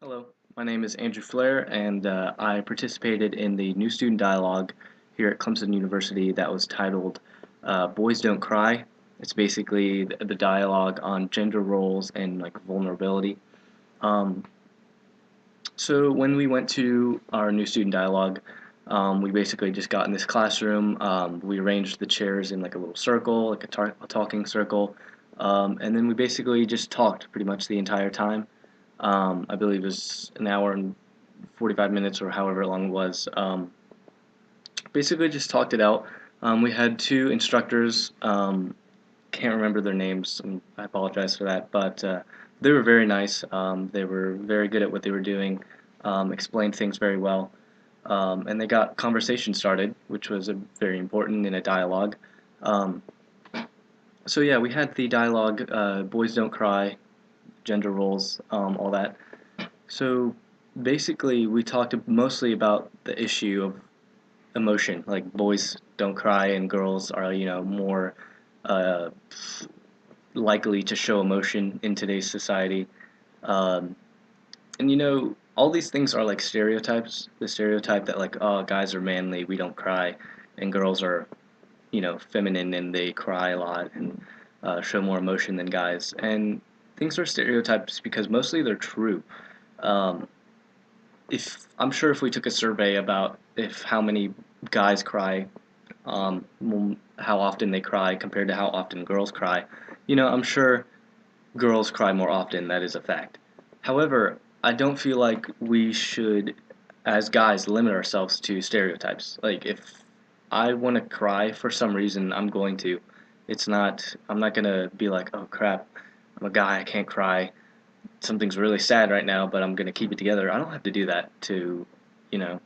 Hello, my name is Andrew Flair, and I participated in the New Student Dialogue here at Clemson University that was titled Boys Don't Cry. It's basically the dialogue on gender roles and like vulnerability. Um, so when we went to our New Student Dialogue, we basically just got in this classroom. We arranged the chairs in like a little circle, like a talking circle, and then we basically just talked pretty much the entire time. I believe it was an hour and 45 minutes or however long it was. Basically, just talked it out. We had two instructors. Can't remember their names. And I apologize for that, but they were very nice. They were very good at what they were doing. Explained things very well, and they got conversation started, which was very important in a dialogue. Um, so yeah, we had the dialogue. Boys don't cry. Gender roles. All that. So basically, we talked mostly about the issue of emotion. Like boys don't cry and girls are, more uh, likely to show emotion in today's society. Um, and all these things are like stereotypes. The stereotype that like, oh, guys are manly, we don't cry, and girls are, feminine and they cry a lot and show more emotion than guys. And things are stereotypes because mostly they're true. Um, if I'm sure if we took a survey about if how many guys cry, how often they cry compared to how often girls cry, I'm sure girls cry more often. That is a fact. However, I don't feel like we should, as guys, limit ourselves to stereotypes. Like if I want to cry for some reason, I'm going to. I'm not gonna be like, oh crap, I'm a guy, I can't cry, something's really sad right now, but I'm gonna keep it together. I don't have to do that you know,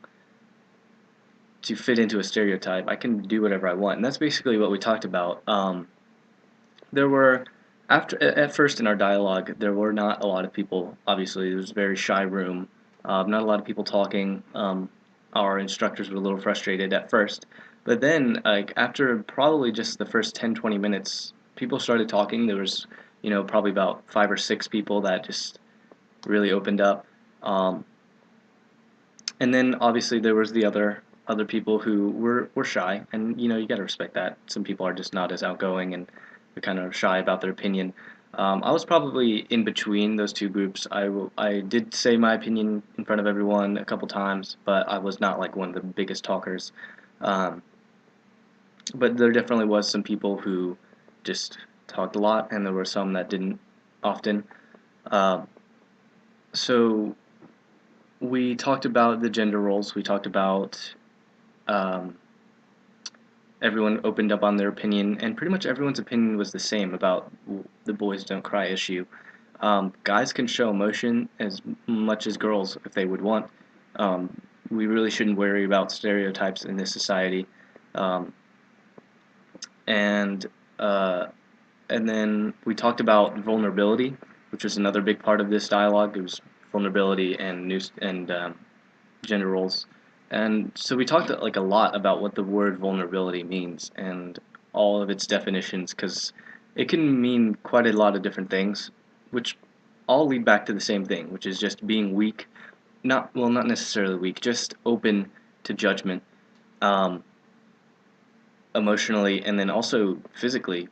to fit into a stereotype. I can do whatever I want, and that's basically what we talked about. There were at first in our dialogue, there were not a lot of people. Obviously, it was a very shy room. Not a lot of people talking. Our instructors were a little frustrated at first, but then like after probably just the first 10, 20 minutes, people started talking. There was probably about 5 or 6 people that just really opened up. Um, and then obviously there was the other people who were shy, and you got to respect that. Some people are just not as outgoing and they're kind of shy about their opinion. I was probably in between those two groups. I did say my opinion in front of everyone a couple times, but I was not like one of the biggest talkers. Um, but there definitely was some people who just talked a lot, and there were some that didn't often. Um, so we talked about the gender roles. We talked about um, everyone opened up on their opinion, and pretty much everyone's opinion was the same about the boys don't cry issue. Guys can show emotion as much as girls if they would want. Um, we really shouldn't worry about stereotypes in this society. Um, and uh, and then we talked about vulnerability, which was another big part of this dialogue. It was vulnerability and gender roles. And so we talked like a lot about what the word vulnerability means and all of its definitions because it can mean quite a lot of different things, which all lead back to the same thing, which is just being weak. Not necessarily weak, just open to judgment, um, emotionally and then also physically.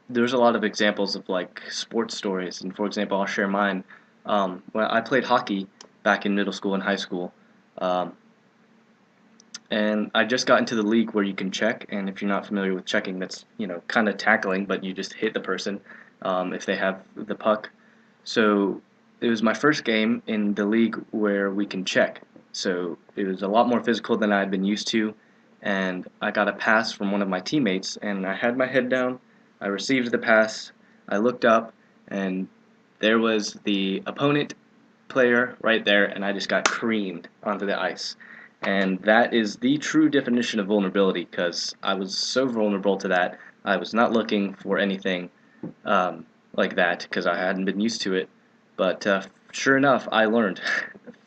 There's a lot of examples of like sports stories, and for example, I'll share mine. When I played hockey back in middle school and high school, um, and I just got into the league where you can check, and if you're not familiar with checking, that's kind of tackling, but you just hit the person if they have the puck. So it was my first game in the league where we can check. So it was a lot more physical than I had been used to, and I got a pass from one of my teammates, and I had my head down. I received the pass. I looked up, and there was the opponent player right there, and I just got creamed onto the ice. And that is the true definition of vulnerability because I was so vulnerable to that. I was not looking for anything like that because I hadn't been used to it. But sure enough, I learned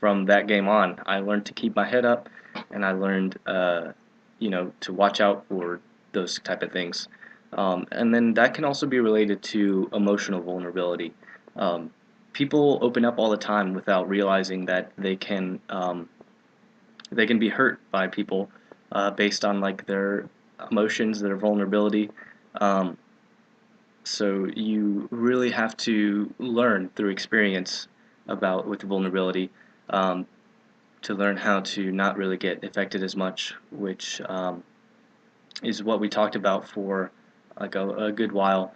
from that game on. I learned to keep my head up, and I learned, to watch out for those type of things. And then that can also be related to emotional vulnerability. Um, people open up all the time without realizing that they can be hurt by people based on like their emotions, their vulnerability. Um, so you really have to learn through experience about with vulnerability um, to learn how to not really get affected as much, which is what we talked about for like a good while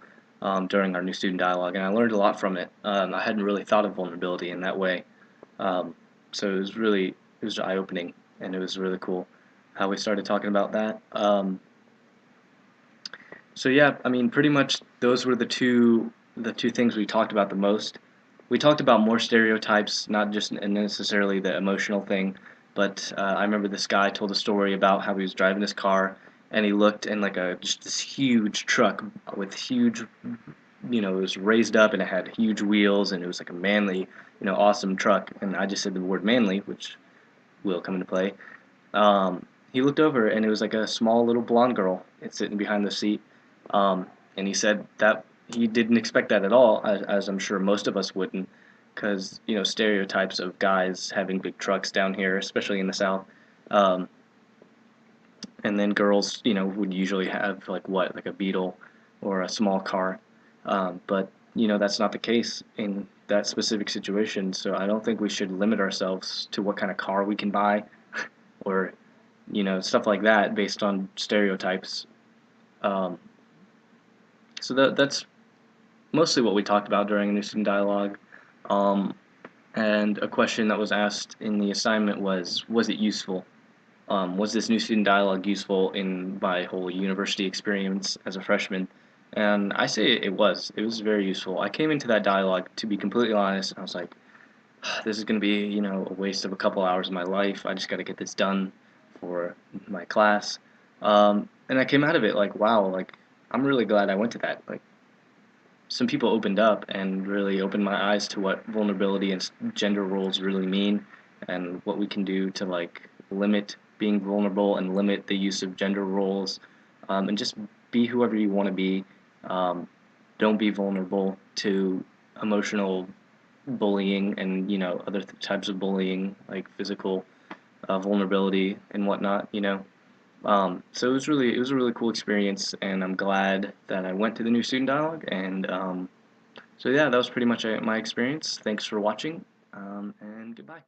during our new student dialogue, and I learned a lot from it. I hadn't really thought of vulnerability in that way, um, so it was eye opening, and it was really cool how we started talking about that. So yeah, I mean, pretty much those were the two things we talked about the most. We talked about more stereotypes, not just necessarily the emotional thing, but I remember this guy told a story about how he was driving his car and he looked in like a just this huge truck with huge, it was raised up and it had huge wheels and it was like a manly, awesome truck. And I just said the word manly, which will come into play. He looked over and it was like a small little blonde girl sitting behind the seat. Um, and he said that he didn't expect that at all, as I'm sure most of us wouldn't, because stereotypes of guys having big trucks down here, especially in the South, um, and then girls, would usually have like what, like a Beetle or a small car, but that's not the case in that specific situation. So I don't think we should limit ourselves to what kind of car we can buy or stuff like that based on stereotypes. Um, so that's mostly what we talked about during the student dialogue. Um, and a question that was asked in the assignment was it useful? Was this new student dialogue useful in my whole university experience as a freshman? And I say it was. It was very useful. I came into that dialogue, to be completely honest, and I was like, this is going to be, a waste of a couple hours of my life. I just got to get this done for my class. And I came out of it like, wow, like, I'm really glad I went to that. Like, some people opened up and really opened my eyes to what vulnerability and gender roles really mean and what we can do to like limit being vulnerable and limit the use of gender roles and just be whoever you want to be. Um, don't be vulnerable to emotional bullying and other types of bullying like physical vulnerability and whatnot. So it was a really cool experience, and I'm glad that I went to the new student dialogue. And so yeah, that was pretty much my experience. Thanks for watching, and goodbye.